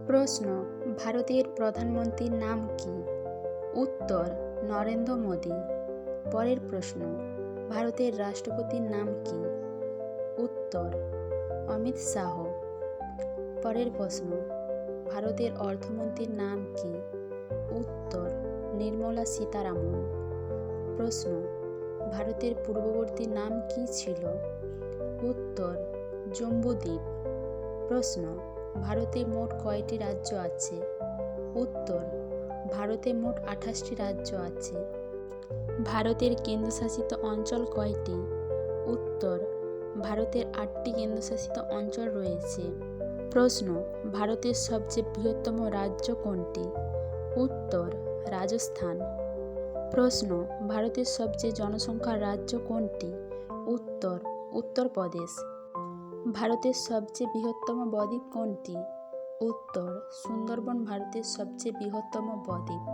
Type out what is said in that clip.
প্রশ্ন, ভারতের প্রধানমন্ত্রীর নাম কি? উত্তর, নরেন্দ্র মোদী। পরের প্রশ্ন, ভারতের রাষ্ট্রপতির নাম কি? উত্তর, অমিত শাহ। পরের প্রশ্ন, ভারতের অর্থমন্ত্রীর নাম কি? উত্তর, নির্মলা সীতারামন। প্রশ্ন, ভারতের পূর্ববর্তী নাম কি ছিল? উত্তর, জম্বুদ্বীপ। প্রশ্ন, ভারতে মোট কয়টি রাজ্য আছে? উত্তর, ভারতে মোট 28টি রাজ্য আছে। ভারতের কেন্দ্রশাসিত অঞ্চল কয়টি? উত্তর, ভারতের 8টি কেন্দ্রশাসিত অঞ্চল রয়েছে। প্রশ্ন, ভারতের সবচেয়ে বৃহত্তম রাজ্য কোনটি? উত্তর, রাজস্থান। প্রশ্ন, ভারতের সবচেয়ে জনসংখ্যার রাজ্য কোনটি? উত্তর, উত্তরপ্রদেশ। ভারতের সবচেয়ে বৃহত্তম বদ্বীপ কোনটি? উত্তর, সুন্দরবন ভারতের সবচেয়ে বৃহত্তম বদ্বীপ।